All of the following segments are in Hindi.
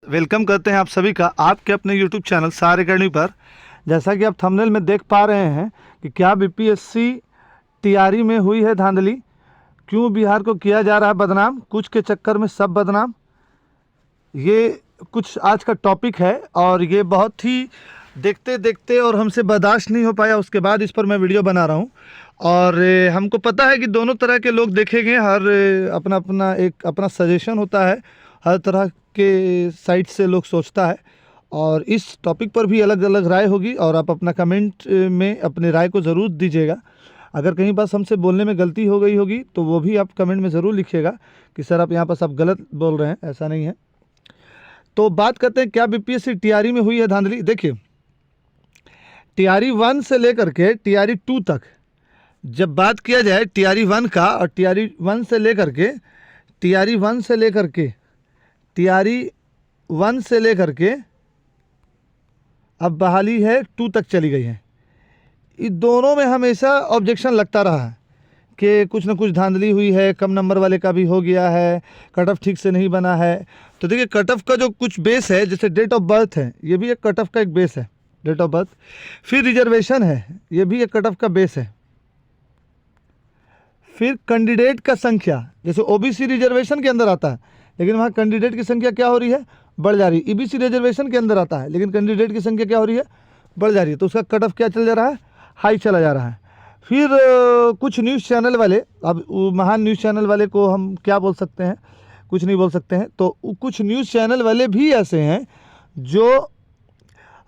वेलकम करते हैं आप सभी का आपके अपने यूट्यूब चैनल सार अकेडमी पर। जैसा कि आप थंबनेल में देख पा रहे हैं कि क्या बीपीएससी तैयारी में हुई है धांधली, क्यों बिहार को किया जा रहा है बदनाम, कुछ के चक्कर में सब बदनाम। ये कुछ आज का टॉपिक है और ये बहुत ही देखते देखते और हमसे बर्दाश्त नहीं हो पाया, उसके बाद इस पर मैं वीडियो बना रहा हूँ। और हमको पता है कि दोनों तरह के लोग देखेंगे, हर अपना अपना एक अपना सजेशन होता है, हर तरह के साइड से लोग सोचता है और इस टॉपिक पर भी अलग अलग राय होगी और आप अपना कमेंट में अपनी राय को ज़रूर दीजिएगा। अगर कहीं बस हमसे बोलने में गलती हो गई होगी तो वो भी आप कमेंट में ज़रूर लिखिएगा कि सर आप यहाँ पर सब गलत बोल रहे हैं, ऐसा नहीं है। तो बात करते हैं क्या बीपीएससी टीआरई में हुई है धांधली। देखिए, टीआरई 1 से लेकर के टीआरई 2 तक जब बात किया जाए टीआरई 1 का और टीआरई 1 से लेकर के टीआरई 1 से लेकर के टीआरई 1 से लेकर के अब बहाली है 2 तक चली गई है। इन दोनों में हमेशा ऑब्जेक्शन लगता रहा है कि कुछ ना कुछ धांधली हुई है, कम नंबर वाले का भी हो गया है, कट ऑफ ठीक से नहीं बना है। तो देखिए, कट ऑफ का जो कुछ बेस है, जैसे डेट ऑफ बर्थ है, ये भी एक कट ऑफ का एक बेस है, डेट ऑफ बर्थ। फिर रिजर्वेशन है, ये भी एक कट ऑफ का बेस है। फिर कैंडिडेट का संख्या, जैसे ओबीसी रिजर्वेशन के अंदर आता है लेकिन वहाँ कैंडिडेट की संख्या क्या हो रही है, बढ़ जा रही है। ईबीसी रिजर्वेशन के अंदर आता है लेकिन कैंडिडेट की संख्या क्या हो रही है, बढ़ जा रही है। तो उसका कट ऑफ क्या चल जा रहा है, हाई चला जा रहा है। फिर कुछ न्यूज़ चैनल वाले, अब महान न्यूज़ चैनल वाले को हम क्या बोल सकते हैं, कुछ नहीं बोल सकते हैं। तो कुछ न्यूज़ चैनल वाले भी ऐसे हैं जो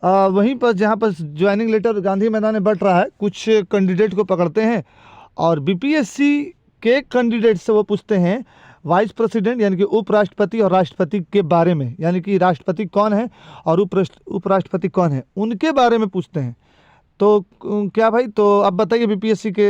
वहीं पर जहाँ पर ज्वाइनिंग लेटर गांधी मैदान में बंट रहा है, कुछ कैंडिडेट को पकड़ते हैं और बीपीएससी के कैंडिडेट से वो पूछते हैं वाइस प्रेसिडेंट यानी कि उपराष्ट्रपति और राष्ट्रपति के बारे में, यानी कि राष्ट्रपति कौन है और उपराष्ट्रपति कौन है, उनके बारे में पूछते हैं। तो क्या भाई, तो अब बताइए बीपीएससी के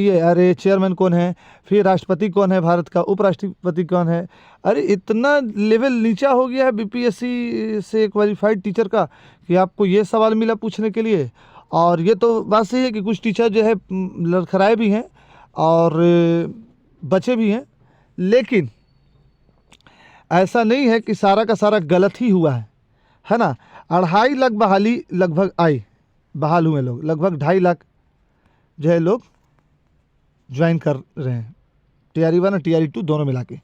ये अरे चेयरमैन कौन है, फिर राष्ट्रपति कौन है भारत का, उपराष्ट्रपति कौन है। अरे इतना लेवल नीचा हो गया है बीपीएससी से क्वालिफाइड टीचर का कि आपको ये सवाल मिला पूछने के लिए। और ये तो बात सही है कि कुछ टीचर जो है लड़खड़ाए भी हैं और बचे भी हैं, लेकिन ऐसा नहीं है कि सारा का सारा गलत ही हुआ है ना। 2.5 लाख बहाली लगभग आई, बहाल हुए लोग लगभग 2.5 लाख जो है लोग ज्वाइन कर रहे हैं, टीआरई 1 और टीआरई 2 दोनों मिला के।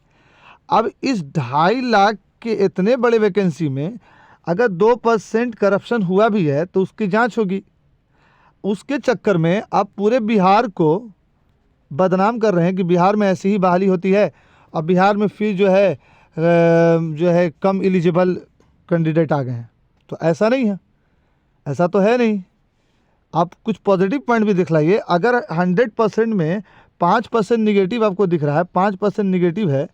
अब इस 2.5 लाख के इतने बड़े वैकेंसी में अगर 2% करप्शन हुआ भी है तो उसकी जांच होगी। उसके चक्कर में आप पूरे बिहार को बदनाम कर रहे हैं कि बिहार में ऐसी ही बहाली होती है। अब बिहार में फिर जो है कम एलिजिबल कैंडिडेट आ गए हैं। तो ऐसा नहीं है, ऐसा तो है नहीं। आप कुछ पॉजिटिव पॉइंट भी दिखलाइए। अगर 100% में 5% निगेटिव आपको दिख रहा है, 5% निगेटिव है,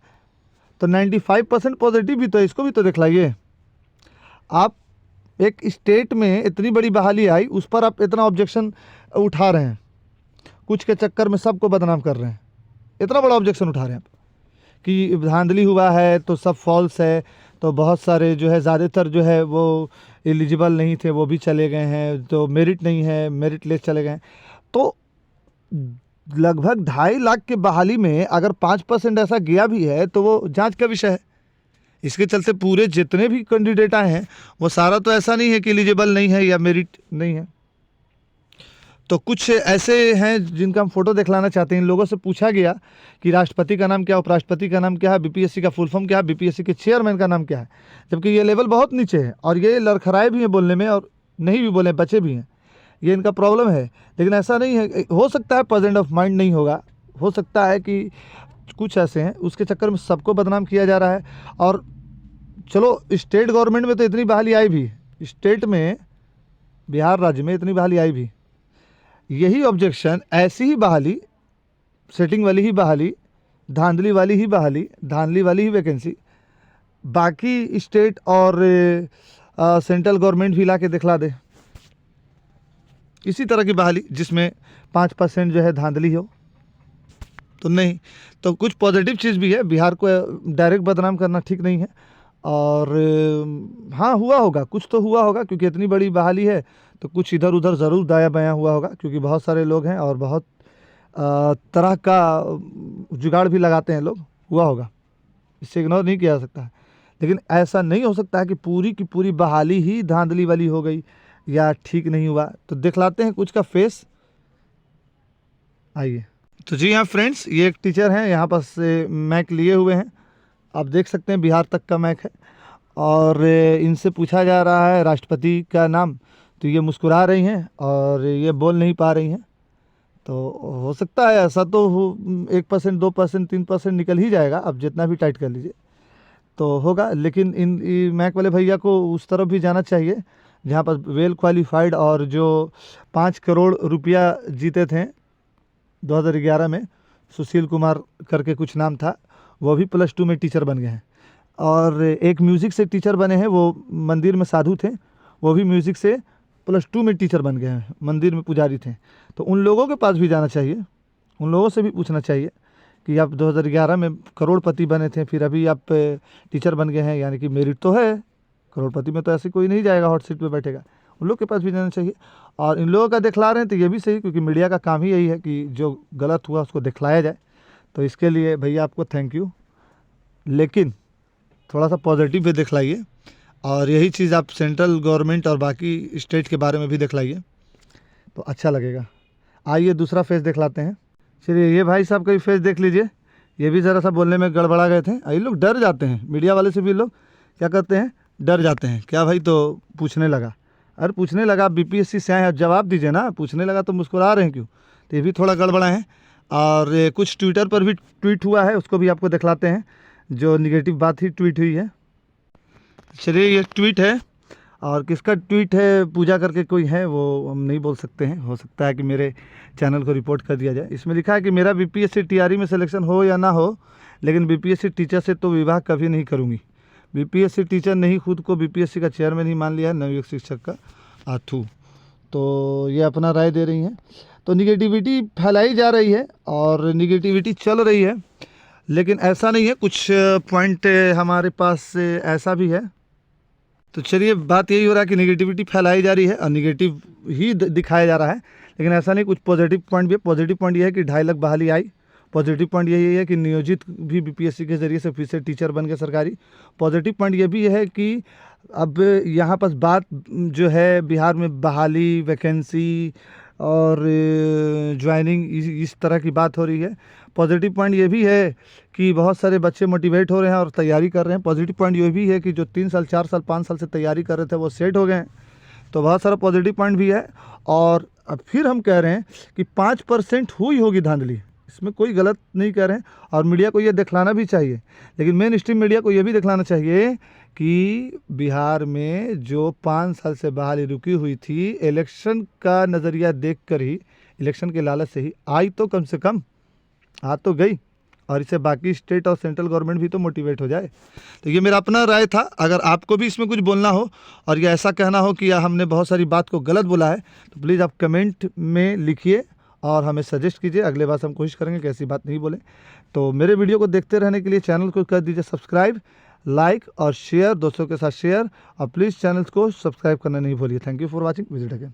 तो 95% पॉजिटिव भी तो है, इसको भी तो दिखलाइए। आप एक स्टेट में इतनी बड़ी बहाली आई, उस पर आप इतना ऑब्जेक्शन उठा रहे हैं, कुछ के चक्कर में सबको बदनाम कर रहे हैं, इतना बड़ा ऑब्जेक्शन उठा रहे हैं आप कि धांधली हुआ है तो सब फॉल्स है। तो बहुत सारे जो है, ज़्यादातर जो है वो एलिजिबल नहीं थे, वो भी चले गए हैं, तो मेरिट नहीं है, मेरिट लेस चले गए हैं। तो लगभग 2.5 लाख के बहाली में अगर 5% ऐसा गया भी है तो वो जांच का विषय है। इसके चलते पूरे जितने भी कैंडिडेट आए हैं वो सारा तो ऐसा नहीं है कि एलिजिबल नहीं है या मेरिट नहीं है। तो कुछ ऐसे हैं जिनका हम फोटो दिखलाना चाहते हैं। इन लोगों से पूछा गया कि राष्ट्रपति का नाम क्या है, उपराष्ट्रपति का नाम क्या है, बीपीएससी का फुल फॉर्म क्या है, बीपीएससी के चेयरमैन का नाम क्या है, जबकि ये लेवल बहुत नीचे है और ये लड़खड़ाए भी हैं बोलने में और नहीं भी बोले, बचे भी हैं। ये इनका प्रॉब्लम है। लेकिन ऐसा नहीं है, हो सकता है प्रेजेंट ऑफ माइंड नहीं होगा, हो सकता है कि कुछ ऐसे हैं, उसके चक्कर में सबको बदनाम किया जा रहा है। और चलो, स्टेट गवर्नमेंट में तो इतनी बहाली आई भी, स्टेट में बिहार राज्य में इतनी बहाली आई भी, यही ऑब्जेक्शन, ऐसी ही बहाली, सेटिंग वाली ही बहाली, धांधली वाली ही बहाली, धांधली वाली ही वैकेंसी बाकी स्टेट और सेंट्रल गवर्नमेंट भी ला के दिखला दे, इसी तरह की बहाली जिसमें 5% जो है धांधली हो। तो नहीं, तो कुछ पॉजिटिव चीज़ भी है। बिहार को डायरेक्ट बदनाम करना ठीक नहीं है। और हाँ, हुआ होगा, कुछ तो हुआ होगा, क्योंकि इतनी बड़ी बहाली है तो कुछ इधर उधर ज़रूर दाया बायां हुआ होगा, क्योंकि बहुत सारे लोग हैं और बहुत तरह का जुगाड़ भी लगाते हैं लोग, हुआ होगा, इससे इग्नोर नहीं किया जा सकता है। लेकिन ऐसा नहीं हो सकता है कि पूरी की पूरी बहाली ही धांधली वाली हो गई या ठीक नहीं हुआ। तो दिखलाते हैं कुछ का फेस, आइए। तो जी हाँ फ्रेंड्स, ये एक टीचर हैं, यहाँ पर से मैक लिए हुए हैं, आप देख सकते हैं बिहार तक का मैक है, और इनसे पूछा जा रहा है राष्ट्रपति का नाम, तो ये मुस्कुरा रही हैं और ये बोल नहीं पा रही हैं। तो हो सकता है ऐसा तो हो, 1%, 2%, 3% निकल ही जाएगा, आप जितना भी टाइट कर लीजिए तो होगा। लेकिन मैक वाले भैया को उस तरफ भी जाना चाहिए जहाँ पर वेल क्वालिफाइड, और जो 5 करोड़ रुपया जीते थे 2011 में, सुशील कुमार करके कुछ नाम था, वो भी +2 में टीचर बन गए हैं। और एक म्यूज़िक से टीचर बने हैं, वो मंदिर में साधु थे, वो भी म्यूज़िक से +2 में टीचर बन गए हैं, मंदिर में पुजारी थे। तो उन लोगों के पास भी जाना चाहिए, उन लोगों से भी पूछना चाहिए कि आप 2011 में करोड़पति बने थे, फिर अभी आप टीचर बन गए हैं, यानी कि मेरिट तो है, करोड़पति में तो ऐसे कोई नहीं जाएगा हॉट सीट पे बैठेगा, उन लोग के पास भी जाना चाहिए। और इन लोगों का दिखला रहे हैं तो ये भी सही, क्योंकि मीडिया का काम ही यही है कि जो गलत हुआ उसको दिखलाया जाए। तो इसके लिए भैया आपको थैंक यू, लेकिन थोड़ा सा पॉजिटिव भी दिखलाइए, और यही चीज़ आप सेंट्रल गवर्नमेंट और बाकी स्टेट के बारे में भी दिखलाइए तो अच्छा लगेगा। आइए दूसरा फेस दिखलाते हैं। चलिए ये भाई साहब का भी फेस देख लीजिए, ये भी ज़रा सा बोलने में गड़बड़ा गए थे। ये लोग डर जाते हैं, मीडिया वाले से भी लोग क्या करते हैं, डर जाते हैं। क्या भाई, तो पूछने लगा, अरे पूछने लगा, आप BPSC से आए हैं, जवाब दीजिए ना, पूछने लगा तो मुस्कुरा रहे हैं क्यों? तो ये भी थोड़ा गड़बड़ा है। और कुछ ट्विटर पर भी ट्वीट हुआ है, उसको भी आपको दिखलाते हैं, जो निगेटिव बात ही ट्वीट हुई है। चलिए ये ट्वीट है, और किसका ट्वीट है, पूजा करके कोई है, वो हम नहीं बोल सकते हैं, हो सकता है कि मेरे चैनल को रिपोर्ट कर दिया जाए। इसमें लिखा है कि मेरा BPSC TRE में सिलेक्शन हो या ना हो, लेकिन BPSC टीचर से तो विवाह कभी नहीं करूँगी। BPSC टीचर नहीं, खुद को BPSC का चेयरमैन ही मान लिया है, नवयुक्त शिक्षक का आथू। तो ये अपना राय दे रही हैं। तो निगेटिविटी फैलाई जा रही है और निगेटिविटी चल रही है, लेकिन ऐसा नहीं है, कुछ पॉइंट हमारे पास ऐसा भी है। तो चलिए बात यही हो रहा है कि निगेटिविटी फैलाई जा रही है और निगेटिव ही दिखाया जा रहा है, लेकिन ऐसा नहीं, कुछ पॉजिटिव पॉइंट भी है। पॉजिटिव पॉइंट ये है कि 2.5 लाख बहाली आई। पॉजिटिव पॉइंट यही है कि नियोजित भी BPSC के ज़रिए से फिर से टीचर बन गए सरकारी। पॉजिटिव पॉइंट ये भी है कि अब यहाँ पर बात जो है बिहार में बहाली, वैकेंसी और ज्वाइनिंग, इस तरह की बात हो रही है। पॉजिटिव पॉइंट ये भी है कि बहुत सारे बच्चे मोटिवेट हो रहे हैं और तैयारी कर रहे हैं। पॉजिटिव पॉइंट ये भी है कि जो 3 साल, 4 साल, 5 साल से तैयारी कर रहे थे वो सेट हो गए हैं। तो बहुत सारा पॉजिटिव पॉइंट भी है। और अब फिर हम कह रहे हैं कि 5% हुई होगी धांधली, इसमें कोई गलत नहीं कह रहे हैं, और मीडिया को ये दिखलाना भी चाहिए, लेकिन मेन स्ट्रीम मीडिया को ये भी दिखलाना चाहिए कि बिहार में जो 5 साल से बहाली रुकी हुई थी, इलेक्शन का नज़रिया देखकर ही, इलेक्शन के लालच से ही आई, तो कम से कम आ तो गई, और इससे बाकी स्टेट और सेंट्रल गवर्नमेंट भी तो मोटिवेट हो जाए। तो ये मेरा अपना राय था। अगर आपको भी इसमें कुछ बोलना हो और ये ऐसा कहना हो कि हमने बहुत सारी बात को गलत बोला है, तो प्लीज़ आप कमेंट में लिखिए और हमें सजेस्ट कीजिए, अगले बार हम कोशिश करेंगे कि ऐसी बात नहीं बोलें। तो मेरे वीडियो को देखते रहने के लिए चैनल को कर दीजिए सब्सक्राइब, लाइक और शेयर, दोस्तों के साथ शेयर, और प्लीज़ चैनल को सब्सक्राइब करना नहीं भूलिए। Thank you for watching, visit again.